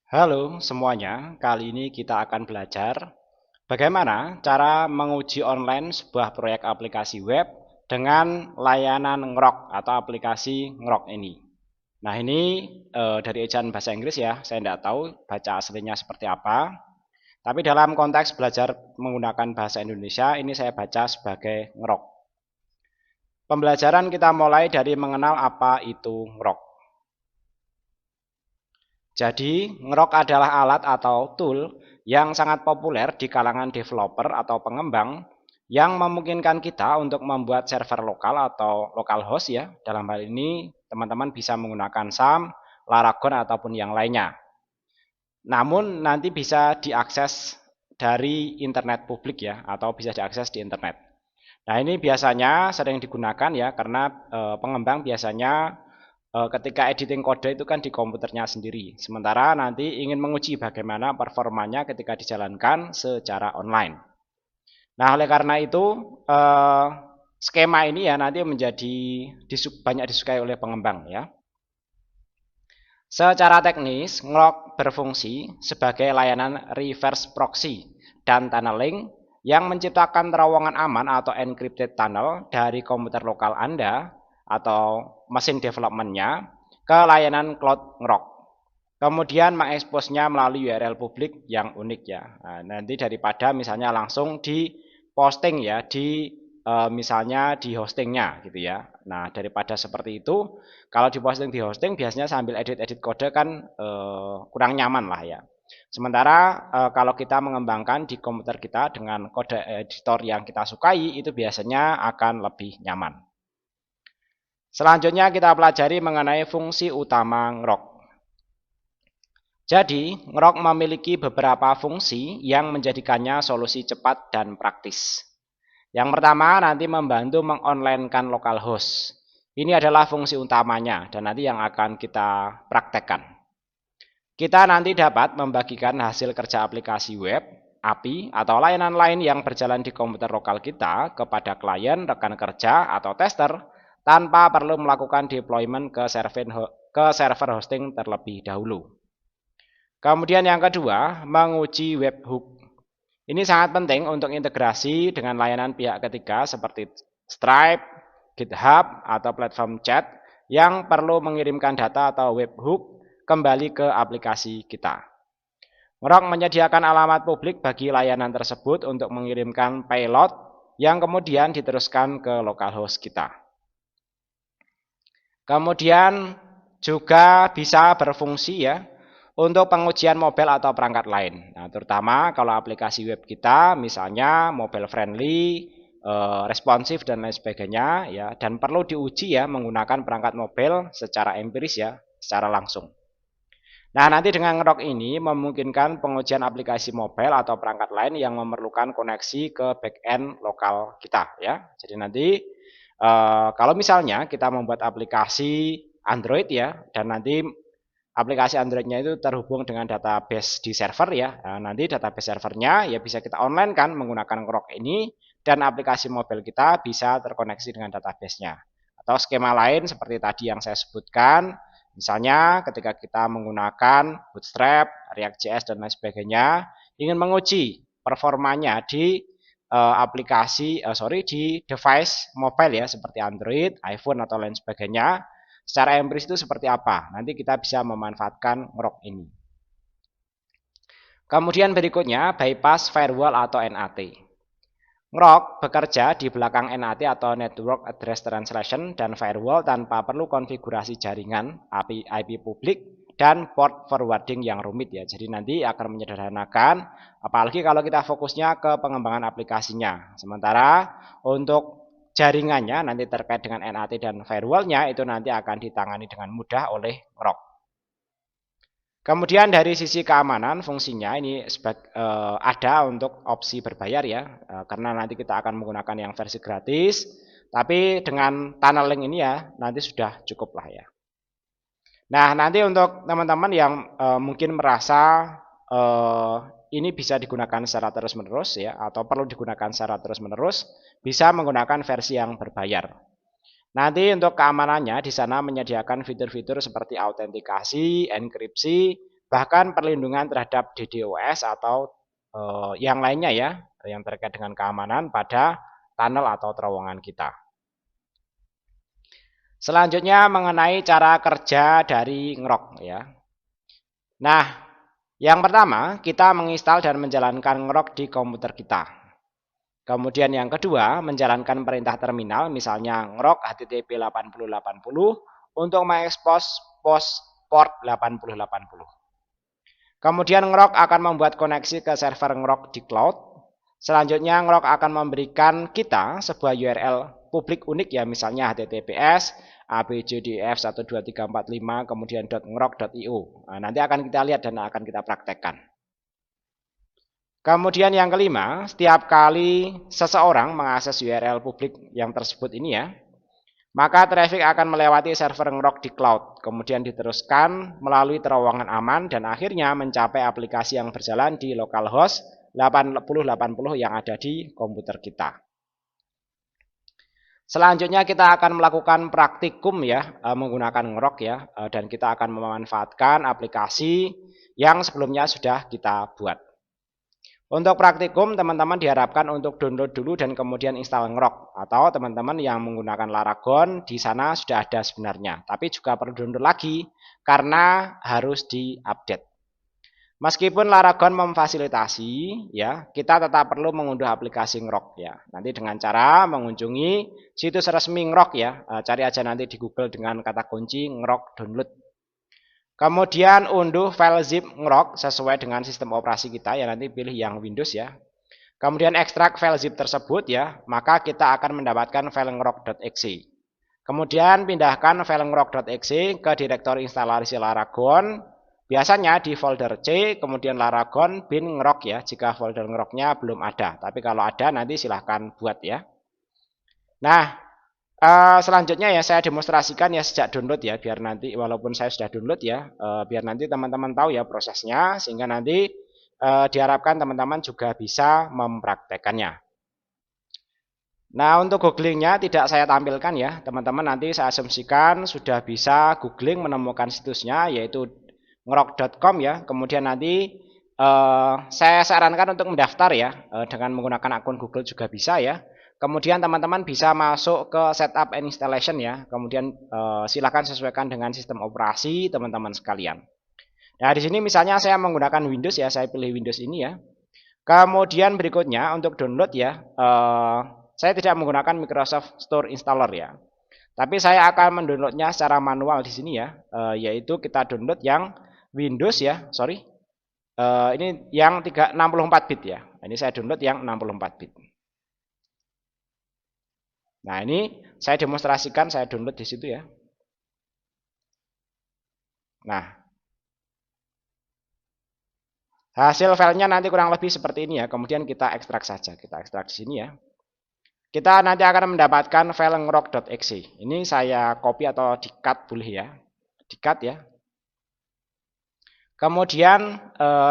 Halo semuanya, kali ini kita akan belajar bagaimana cara menguji online sebuah proyek aplikasi web dengan layanan Ngrok atau aplikasi Ngrok ini. Nah ini dari ejaan bahasa Inggris ya, saya tidak tahu baca aslinya seperti apa. Tapi dalam konteks belajar menggunakan bahasa Indonesia, ini saya baca sebagai Ngrok. Pembelajaran kita mulai dari mengenal apa itu Ngrok. Jadi, Ngrok adalah alat atau tool yang sangat populer di kalangan developer atau pengembang yang memungkinkan kita untuk membuat server lokal atau localhost ya. Dalam hal ini, teman-teman bisa menggunakan SAM, Laragon ataupun yang lainnya. Namun nanti bisa diakses dari internet publik ya, atau bisa diakses di internet. Nah, ini biasanya sering digunakan ya karena pengembang biasanya ketika editing kode itu kan di komputernya sendiri. Sementara nanti ingin menguji bagaimana performanya ketika dijalankan secara online. Nah, oleh karena itu skema ini ya nanti menjadi banyak disukai oleh pengembang ya. Secara teknis, Ngrok berfungsi sebagai layanan reverse proxy dan tunneling yang menciptakan terowongan aman atau encrypted tunnel dari komputer lokal Anda atau mesin developmentnya ke layanan cloud Ngrok. Kemudian mengeksposnya melalui URL publik yang unik ya. Nah, nanti daripada misalnya langsung di posting ya di misalnya di hostingnya gitu ya. Nah, daripada seperti itu, kalau diposting di hosting biasanya sambil edit-edit kode kan kurang nyaman lah ya. Sementara kalau kita mengembangkan di komputer kita dengan kode editor yang kita sukai, itu biasanya akan lebih nyaman. Selanjutnya kita pelajari mengenai fungsi utama Ngrok. Jadi, Ngrok memiliki beberapa fungsi yang menjadikannya solusi cepat dan praktis. Yang pertama nanti membantu mengonlinekan localhost. Ini adalah fungsi utamanya dan nanti yang akan kita praktekkan. Kita nanti dapat membagikan hasil kerja aplikasi web, API, atau layanan lain yang berjalan di komputer lokal kita kepada klien, rekan kerja, atau tester tanpa perlu melakukan deployment ke server hosting terlebih dahulu. Kemudian yang kedua, menguji webhook. Ini sangat penting untuk integrasi dengan layanan pihak ketiga seperti Stripe, GitHub, atau platform chat yang perlu mengirimkan data atau webhook kembali ke aplikasi kita. Ngrok menyediakan alamat publik bagi layanan tersebut untuk mengirimkan payload yang kemudian diteruskan ke localhost kita. Kemudian juga bisa berfungsi ya untuk pengujian mobile atau perangkat lain. Nah, terutama kalau aplikasi web kita misalnya mobile friendly, responsif dan lain sebagainya ya, dan perlu diuji ya menggunakan perangkat mobile secara empiris ya, secara langsung. Nah, nanti dengan Ngrok ini memungkinkan pengujian aplikasi mobile atau perangkat lain yang memerlukan koneksi ke backend lokal kita ya. Jadi nanti kalau misalnya kita membuat aplikasi Android ya, dan nanti aplikasi Androidnya itu terhubung dengan database di server ya. Nah, nanti database servernya ya bisa kita online kan menggunakan Ngrok ini dan aplikasi mobile kita bisa terkoneksi dengan database-nya. Atau skema lain seperti tadi yang saya sebutkan, misalnya ketika kita menggunakan Bootstrap, React.js dan lain sebagainya, ingin menguji performanya di di device mobile ya seperti Android, iPhone atau lain sebagainya. Secara empiris itu seperti apa? Nanti kita bisa memanfaatkan Ngrok ini. Kemudian berikutnya bypass firewall atau NAT. Ngrok bekerja di belakang NAT atau Network Address Translation dan firewall tanpa perlu konfigurasi jaringan, IP publik, dan port forwarding yang rumit ya. Jadi nanti akan menyederhanakan, apalagi kalau kita fokusnya ke pengembangan aplikasinya. Sementara untuk jaringannya nanti terkait dengan NAT dan firewallnya itu nanti akan ditangani dengan mudah oleh Ngrok. Kemudian dari sisi keamanan fungsinya ini ada untuk opsi berbayar ya, karena nanti kita akan menggunakan yang versi gratis, tapi dengan tunneling ini ya nanti sudah cukup lah ya. Nah, nanti untuk teman-teman yang mungkin merasa ini bisa digunakan secara terus-menerus ya, atau perlu digunakan secara terus-menerus, bisa menggunakan versi yang berbayar. Nanti untuk keamanannya di sana menyediakan fitur-fitur seperti autentikasi, enkripsi, bahkan perlindungan terhadap DDoS atau yang lainnya ya, yang terkait dengan keamanan pada tunnel atau terowongan kita. Selanjutnya mengenai cara kerja dari ngrok ya. Nah, yang pertama kita menginstal dan menjalankan ngrok di komputer kita. Kemudian yang kedua, menjalankan perintah terminal, misalnya ngrok http 8080 untuk mengekspos port 8080. Kemudian ngrok akan membuat koneksi ke server ngrok di cloud. Selanjutnya ngrok akan memberikan kita sebuah URL publik unik ya, misalnya https abcdf12345 kemudian .ngrok.io. Nah, nanti akan kita lihat dan akan kita praktekkan. Kemudian yang kelima, setiap kali seseorang mengakses URL publik yang tersebut ini ya, maka traffic akan melewati server ngrok di cloud, kemudian diteruskan melalui terowongan aman dan akhirnya mencapai aplikasi yang berjalan di localhost 8080 yang ada di komputer kita. Selanjutnya kita akan melakukan praktikum ya, menggunakan ngrok ya, dan kita akan memanfaatkan aplikasi yang sebelumnya sudah kita buat. Untuk praktikum, teman-teman diharapkan untuk download dulu dan kemudian install ngrok. Atau teman-teman yang menggunakan Laragon, di sana sudah ada sebenarnya. Tapi juga perlu download lagi, karena harus diupdate. Meskipun Laragon memfasilitasi, ya, kita tetap perlu mengunduh aplikasi ngrok. Ya. Nanti dengan cara mengunjungi situs resmi ngrok ya. Cari aja nanti di Google dengan kata kunci ngrok download. Kemudian unduh file zip ngrok sesuai dengan sistem operasi kita ya, nanti pilih yang Windows ya. Kemudian ekstrak file zip tersebut ya, maka kita akan mendapatkan file ngrok.exe. Kemudian pindahkan file ngrok.exe ke direktori instalasi Laragon, biasanya di folder C, kemudian Laragon bin ngrok ya, jika folder ngroknya belum ada. Tapi kalau ada nanti silahkan buat ya. Nah, selanjutnya ya saya demonstrasikan ya sejak download ya, biar nanti walaupun saya sudah download ya, biar nanti teman-teman tahu ya prosesnya, sehingga nanti diharapkan teman-teman juga bisa mempraktekannya. Nah, untuk googlingnya tidak saya tampilkan ya, teman-teman nanti saya asumsikan sudah bisa googling menemukan situsnya, yaitu ngrok.com ya. Kemudian nanti saya sarankan untuk mendaftar ya, dengan menggunakan akun Google juga bisa ya. Kemudian teman-teman bisa masuk ke setup and installation ya. Kemudian silakan sesuaikan dengan sistem operasi teman-teman sekalian. Nah, di sini misalnya saya menggunakan Windows ya, saya pilih Windows ini ya. Kemudian berikutnya untuk download ya, saya tidak menggunakan Microsoft Store Installer ya. Tapi saya akan mendownloadnya secara manual di sini ya, yaitu kita download yang Windows ya, sorry. Ini yang 64 bit ya. Ini saya download yang 64 bit. Nah, ini saya demonstrasikan, saya download di situ ya. Nah, hasil filenya nanti kurang lebih seperti ini ya. Kemudian kita ekstrak saja, kita ekstrak di sini ya. Kita nanti akan mendapatkan file ngrok.exe. Ini saya copy atau di-cut boleh ya. Di-cut ya. Kemudian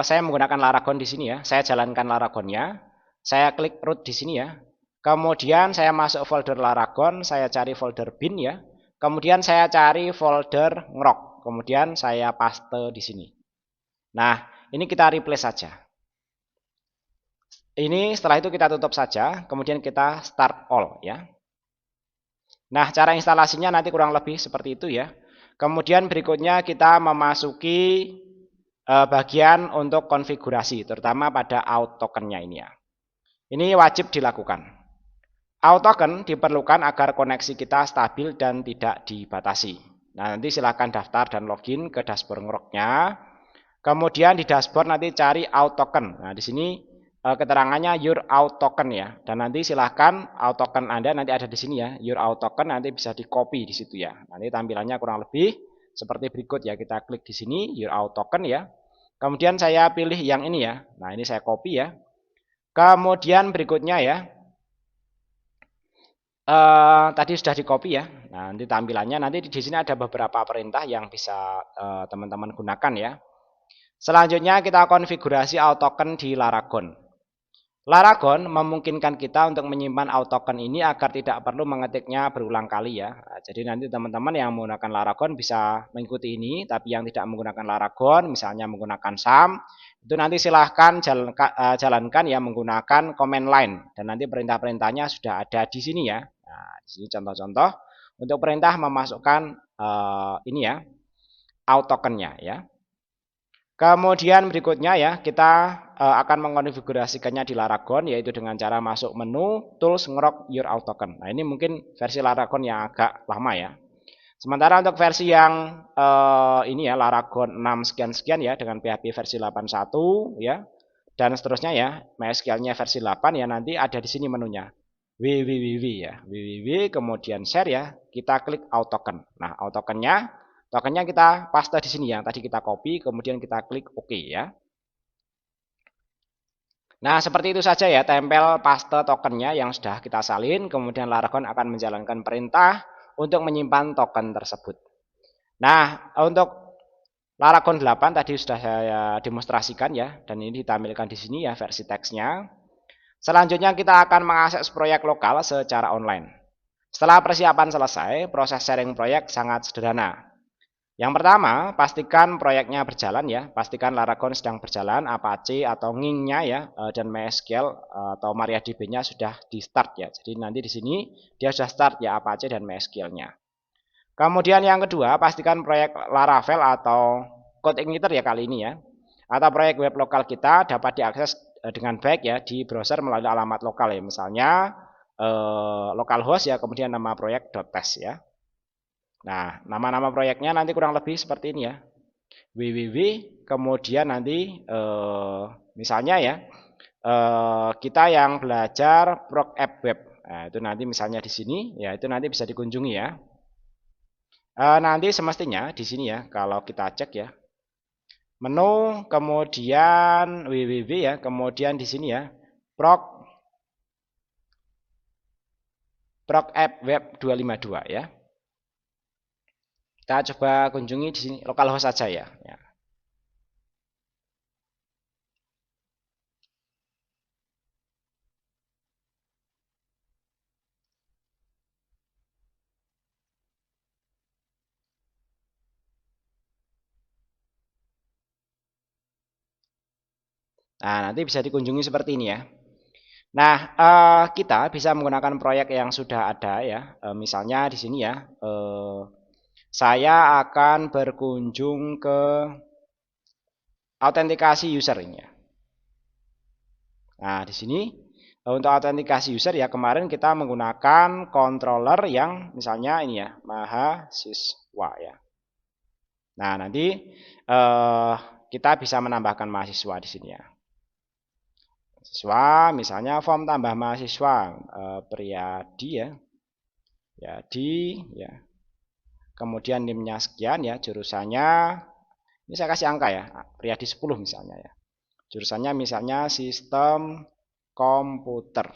saya menggunakan Laragon di sini ya. Saya jalankan Laragonnya. Saya klik root di sini ya. Kemudian saya masuk folder Laragon, saya cari folder bin ya. Kemudian saya cari folder ngrok. Kemudian saya paste di sini. Nah, ini kita replace saja. Ini setelah itu kita tutup saja, kemudian kita start all ya. Nah, cara instalasinya nanti kurang lebih seperti itu ya. Kemudian berikutnya kita memasuki bagian untuk konfigurasi, terutama pada out tokennya ini ya. Ini wajib dilakukan. Out token diperlukan agar koneksi kita stabil dan tidak dibatasi. Nah, nanti silahkan daftar dan login ke dashboard ngroknya. Kemudian di dashboard nanti cari out token. Nah, di sini keterangannya your out token ya. Dan nanti silahkan out token Anda nanti ada di sini ya. Your out token nanti bisa di copy di situ ya. Nanti tampilannya kurang lebih seperti berikut ya. Kita klik di sini your out token ya. Kemudian saya pilih yang ini ya. Nah, ini saya copy ya. Kemudian berikutnya ya. Tadi sudah di copy ya. Nah, nanti tampilannya nanti di sini ada beberapa perintah yang bisa teman-teman gunakan ya. Selanjutnya kita konfigurasi out token di Laragon. Laragon memungkinkan kita untuk menyimpan autoken ini agar tidak perlu mengetiknya berulang kali ya. Nah, jadi nanti teman-teman yang menggunakan Laragon bisa mengikuti ini, tapi yang tidak menggunakan Laragon, misalnya menggunakan SAM, itu nanti silahkan jalankan ya menggunakan command line, dan nanti perintah-perintahnya sudah ada di sini ya. Nah, di sini contoh-contoh untuk perintah memasukkan ini ya, autokennya ya. Kemudian berikutnya ya, kita akan mengkonfigurasikannya di Laragon, yaitu dengan cara masuk menu, tools, ngerok your autoken. Nah, ini mungkin versi Laragon yang agak lama ya. Sementara untuk versi yang ini ya, Laragon 6 sekian-sekian ya, dengan PHP versi 81 ya, dan seterusnya ya, MySQL-nya versi 8 ya, nanti ada di sini menunya. www ya, www, kemudian share ya, kita klik autoken. Nah, tokennya kita paste di sini yang tadi kita copy, kemudian kita klik OK ya. Nah, seperti itu saja ya, tempel paste tokennya yang sudah kita salin, kemudian Laragon akan menjalankan perintah untuk menyimpan token tersebut. Nah, untuk Laragon 8 tadi sudah saya demonstrasikan ya, dan ini ditampilkan di sini ya versi teksnya. Selanjutnya kita akan mengakses proyek lokal secara online. Setelah persiapan selesai, proses sharing proyek sangat sederhana. Yang pertama, pastikan proyeknya berjalan ya, pastikan Laragon sedang berjalan, Apache atau Nging-nya ya, dan MySQL atau MariaDB-nya sudah di start ya. Jadi nanti di sini dia sudah start ya Apache dan MySQL-nya. Kemudian yang kedua, pastikan proyek Laravel atau CodeIgniter ya kali ini ya, atau proyek web lokal kita dapat diakses dengan baik ya di browser melalui alamat lokal ya, misalnya localhost ya, kemudian nama proyek .test ya. Nah, nama-nama proyeknya nanti kurang lebih seperti ini ya. www, kemudian nanti misalnya ya, kita yang belajar Prog App Web. Nah, itu nanti misalnya di sini, ya itu nanti bisa dikunjungi ya. Nanti semestinya di sini ya, kalau kita cek ya, menu, kemudian www ya, kemudian di sini ya, Prog App Web 252 ya. Kita coba kunjungi di sini localhost saja ya. Nah, nanti bisa dikunjungi seperti ini ya. Nah, kita bisa menggunakan proyek yang sudah ada ya. Misalnya di sini ya, saya akan berkunjung ke autentikasi user ini ya. Nah, di sini untuk autentikasi user ya, kemarin kita menggunakan controller yang misalnya ini ya, mahasiswa ya. Nah, nanti kita bisa menambahkan mahasiswa di sini ya. Mahasiswa, misalnya form tambah mahasiswa Priyadi ya. Priyadi ya. Kemudian NIM-nya sekian ya, jurusannya ini saya kasih angka ya, Priyadi 10 misalnya ya. Jurusannya misalnya sistem komputer.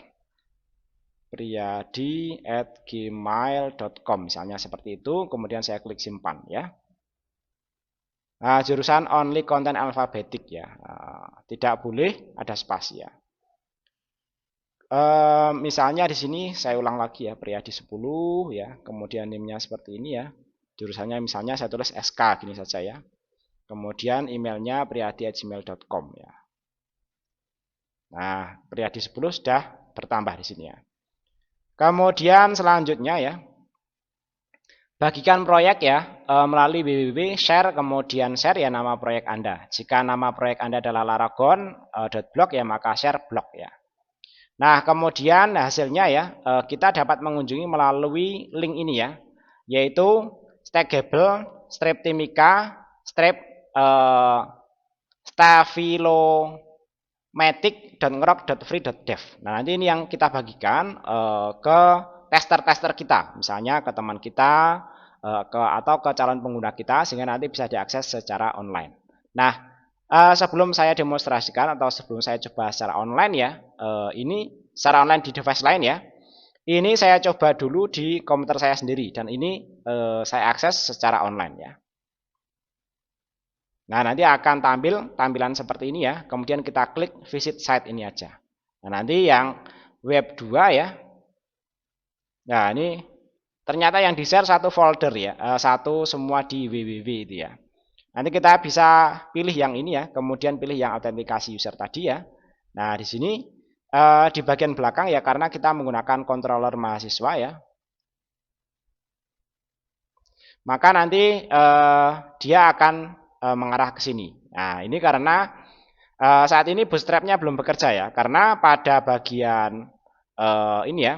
Priyadi@gmail.com misalnya seperti itu, kemudian saya klik simpan ya. Nah, jurusan only content alfabetik ya. Tidak boleh ada spasi ya. Misalnya di sini saya ulang lagi ya, Priyadi 10 ya, kemudian NIM-nya seperti ini ya. Jurusannya misalnya saya tulis SK gini saja ya. Kemudian emailnya priyadi@gmail.com ya. Nah, Priyadi 10 sudah bertambah di sini ya. Kemudian selanjutnya ya, bagikan proyek ya melalui www share, kemudian share ya nama proyek Anda. Jika nama proyek Anda adalah laragon.blog ya, maka share blog ya. Nah, kemudian hasilnya ya, kita dapat mengunjungi melalui link ini ya, yaitu Stackable, Streptimica, Staphylomatics.ngrok.free.dev. Nah, nanti ini yang kita bagikan ke tester-tester kita, misalnya ke teman kita, atau ke calon pengguna kita, sehingga nanti bisa diakses secara online. Nah, sebelum saya demonstrasikan atau sebelum saya coba secara online ya, ini secara online di device lain ya. Ini saya coba dulu di komputer saya sendiri dan ini saya akses secara online ya. Nah, nanti akan tampil tampilan seperti ini ya. Kemudian kita klik visit site ini aja. Nah, nanti yang web 2 ya. Nah, ini ternyata yang di-share satu folder ya, satu semua di www itu ya. Nanti kita bisa pilih yang ini ya, kemudian pilih yang autentikasi user tadi ya. Nah, di sini di bagian belakang ya, karena kita menggunakan controller mahasiswa ya, maka nanti dia akan mengarah ke sini. Nah, ini karena saat ini bootstrapnya belum bekerja ya, karena pada bagian ini ya,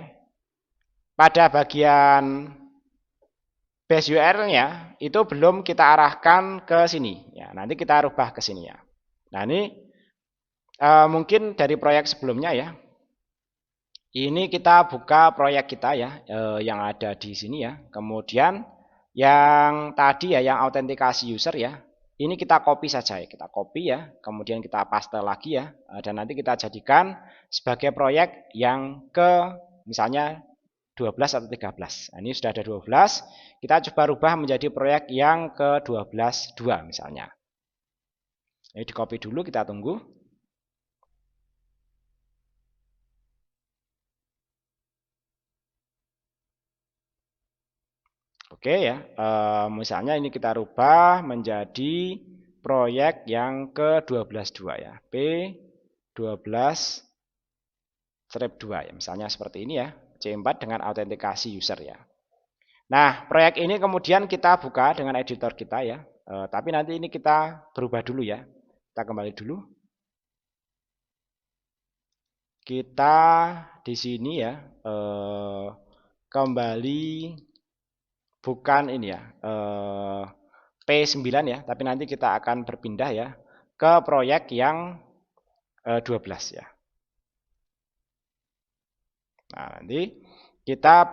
pada bagian base URL-nya itu belum kita arahkan ke sini. Ya, nanti kita rubah ke sini ya. Nah, ini mungkin dari proyek sebelumnya ya. Ini kita buka proyek kita ya, yang ada di sini ya. Kemudian yang tadi ya, yang autentikasi user ya. Ini kita copy saja ya, kita copy ya. Kemudian kita paste lagi ya, dan nanti kita jadikan sebagai proyek yang ke misalnya 12 atau 13. Nah, ini sudah ada 12. Kita coba rubah menjadi proyek yang ke 12 2 misalnya. Ini di copy dulu, kita tunggu. Oke ya, misalnya ini kita rubah menjadi proyek yang ke 12.2 ya, P12-2 ya, misalnya seperti ini ya, C4 dengan autentikasi user ya. Nah, proyek ini kemudian kita buka dengan editor kita ya, tapi nanti ini kita berubah dulu ya, kita kembali dulu. Kita di sini ya, kembali bukan ini ya, P9 ya, tapi nanti kita akan berpindah ya ke proyek yang 12 ya. Nah, nanti kita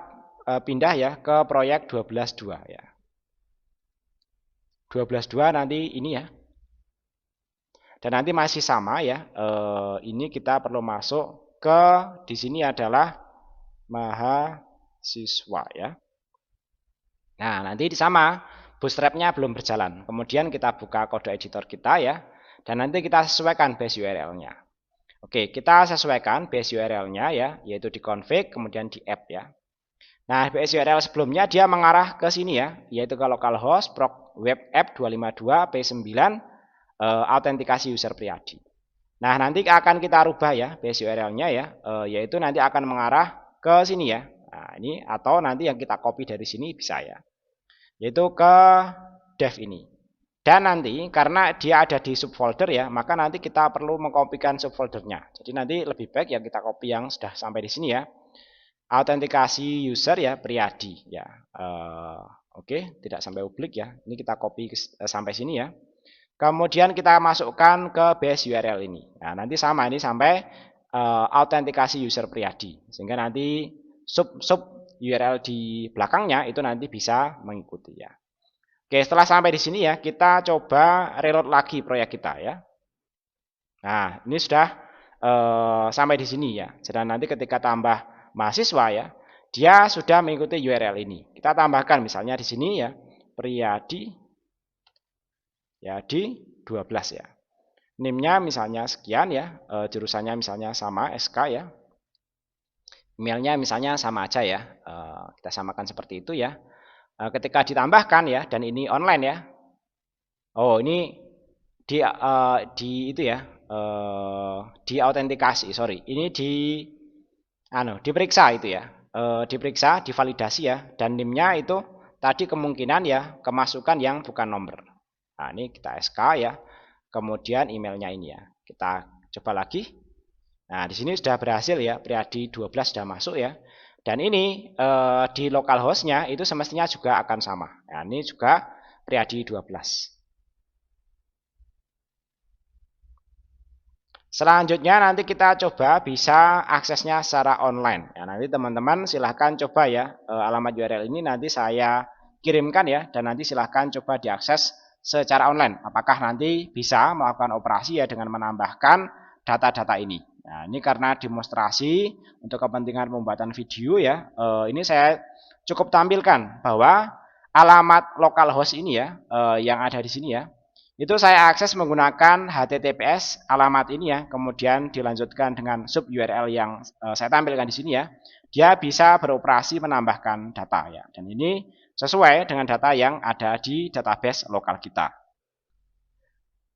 pindah ya ke proyek 12.2 ya. 12.2 nanti ini ya. Dan nanti masih sama ya. Ini kita perlu masuk ke di sini adalah mahasiswa ya. Nah, nanti sama, bootstrapnya belum berjalan. Kemudian kita buka kode editor kita ya, dan nanti kita sesuaikan base URL-nya. Oke, kita sesuaikan base URL-nya ya, yaitu di config, kemudian di app ya. Nah, base URL sebelumnya dia mengarah ke sini ya, yaitu ke localhost proc web app 252 P9 autentikasi user Priyadi. Nah, nanti akan kita rubah ya base URL-nya ya, yaitu nanti akan mengarah ke sini ya. Nah, ini atau nanti yang kita copy dari sini bisa ya, yaitu ke dev ini. Dan nanti karena dia ada di subfolder ya, maka nanti kita perlu mengkopikan subfoldernya. Jadi nanti lebih baik ya kita copy yang sudah sampai di sini ya. Autentikasi user ya Priyadi ya. Oke, tidak sampai publik ya. Ini kita copy sampai sini ya. Kemudian kita masukkan ke base URL ini. Nah, nanti sama ini sampai autentikasi user Priyadi. Sehingga nanti sub URL di belakangnya itu nanti bisa mengikuti ya. Oke, setelah sampai di sini ya, kita coba reload lagi proyek kita ya. Nah, ini sudah sampai di sini ya. Jadi nanti ketika tambah mahasiswa ya, dia sudah mengikuti URL ini. Kita tambahkan misalnya di sini ya, Priyadi ya di 12 ya. NIM-nya misalnya sekian ya, jurusannya misalnya sama SK ya. Emailnya misalnya sama aja ya. Kita samakan seperti itu ya. Ketika ditambahkan ya, dan ini online ya. Oh, ini di itu ya, di autentikasi, sorry. Ini diperiksa itu ya. Diperiksa, divalidasi ya, dan NIM-nya itu tadi kemungkinan ya kemasukan yang bukan nomor. Nah, ini kita SK ya. Kemudian emailnya ini ya. Kita coba lagi. Nah, di sini sudah berhasil ya, Priyadi 12 sudah masuk ya. Dan ini di localhost-nya itu semestinya juga akan sama. Nah, ini juga Priyadi 12. Selanjutnya nanti kita coba bisa aksesnya secara online. Ya, nanti teman-teman silahkan coba ya, alamat URL ini nanti saya kirimkan ya, dan nanti silahkan coba diakses secara online. Apakah nanti bisa melakukan operasi ya dengan menambahkan data-data ini. Nah, ini karena demonstrasi untuk kepentingan pembuatan video ya, ini saya cukup tampilkan bahwa alamat localhost ini ya, yang ada di sini ya, Itu saya akses menggunakan HTTPS alamat ini ya, kemudian dilanjutkan dengan sub URL yang saya tampilkan di sini ya. Dia bisa beroperasi menambahkan data ya. Dan ini sesuai dengan data yang ada di database lokal kita.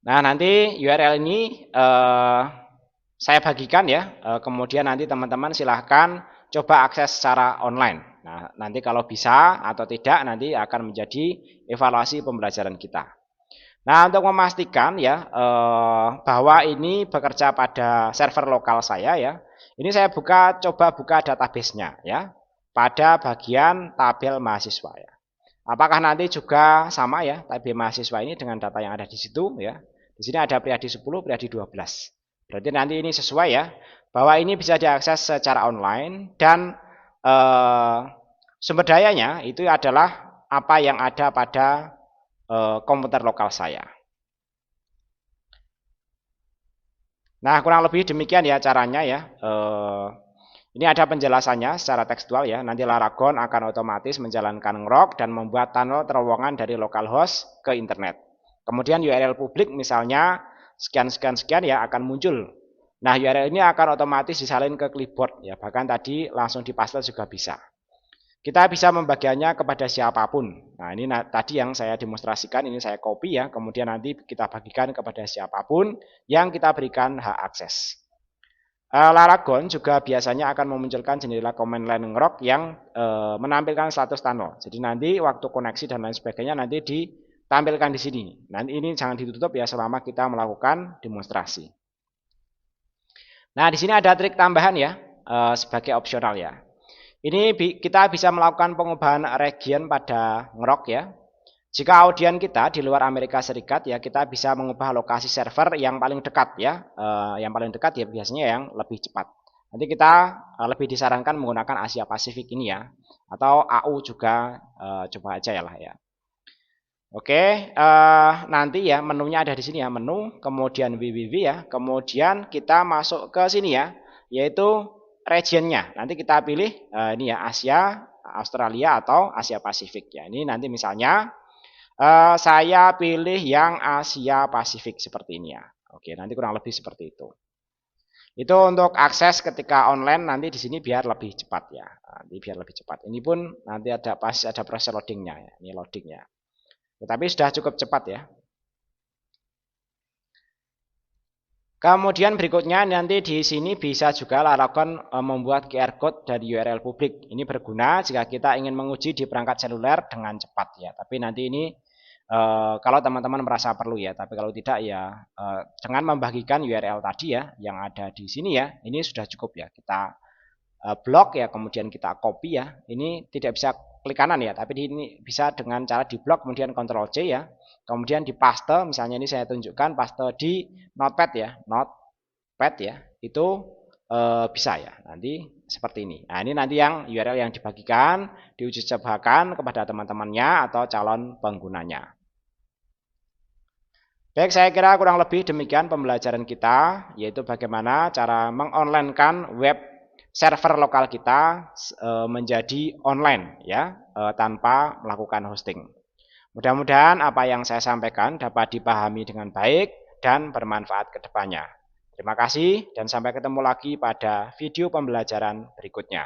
Nah, nanti URL ini saya bagikan ya, kemudian nanti teman-teman silahkan coba akses secara online. Nah, nanti kalau bisa atau tidak nanti akan menjadi evaluasi pembelajaran kita. Nah, untuk memastikan ya bahwa ini bekerja pada server lokal saya ya, ini saya coba buka database-nya ya, pada bagian tabel mahasiswa ya. Apakah nanti juga sama ya tabel mahasiswa ini dengan data yang ada di situ ya? Di sini ada Priadi 10, Priadi 12. Berarti nanti ini sesuai ya, bahwa ini bisa diakses secara online dan sumber dayanya itu adalah apa yang ada pada komputer lokal saya. Nah, kurang lebih demikian ya caranya ya. Ini ada penjelasannya secara tekstual ya. Nanti Laragon akan otomatis menjalankan ngrok dan membuat tunnel terowongan dari localhost ke internet. Kemudian URL publik misalnya sekian ya akan muncul. Nah, URL ini akan otomatis disalin ke clipboard ya. Bahkan tadi langsung dipaste juga bisa. Kita bisa membagiannya kepada siapapun. Nah, ini tadi yang saya demonstrasikan, ini saya copy ya, kemudian nanti kita bagikan kepada siapapun yang kita berikan hak akses. Laragon juga biasanya akan memunculkan jendela command line ngrok yang menampilkan status tunnel. Jadi nanti waktu koneksi dan lain sebagainya nanti ditampilkan di sini. Nanti ini jangan ditutup ya selama kita melakukan demonstrasi. Nah, di sini ada trik tambahan ya, sebagai opsional ya. Ini kita bisa melakukan pengubahan region pada ngrok ya. Jika audien kita di luar Amerika Serikat ya, kita bisa mengubah lokasi server yang paling dekat ya. Yang paling dekat ya biasanya yang lebih cepat. Nanti kita lebih disarankan menggunakan Asia Pasifik ini ya. Atau AU juga coba aja ya lah ya. Oke, nanti ya menunya ada di sini ya, menu, kemudian www ya. Kemudian kita masuk ke sini ya, yaitu regionnya. Nanti kita pilih ini ya Asia, Australia atau Asia Pasifik ya. Ini nanti misalnya saya pilih yang Asia Pasifik seperti ini ya. Oke, nanti kurang lebih seperti itu. Itu untuk akses ketika online nanti di sini biar lebih cepat ya. Nanti biar lebih cepat. Ini pun nanti ada proses loadingnya ya. Ini loadingnya. Tetapi sudah cukup cepat ya. Kemudian berikutnya nanti di sini bisa juga Laragon membuat QR code dari URL publik. Ini berguna jika kita ingin menguji di perangkat seluler dengan cepat ya. Tapi nanti ini kalau teman-teman merasa perlu ya. Tapi kalau tidak ya dengan membagikan URL tadi ya yang ada di sini ya. Ini sudah cukup ya. Kita blok ya, kemudian kita copy ya. Ini tidak bisa klik kanan ya, tapi ini bisa dengan cara di blok kemudian Ctrl C ya. Kemudian di paste, misalnya ini saya tunjukkan paste di notepad ya, notepad ya, itu bisa ya, nanti seperti ini. Nah, ini nanti yang URL yang dibagikan, diuji cobakan kepada teman-temannya atau calon penggunanya. Baik, saya kira kurang lebih demikian pembelajaran kita, yaitu bagaimana cara mengonlinekan web server lokal kita menjadi online ya, tanpa melakukan hosting. Mudah-mudahan apa yang saya sampaikan dapat dipahami dengan baik dan bermanfaat ke depannya. Terima kasih dan sampai ketemu lagi pada video pembelajaran berikutnya.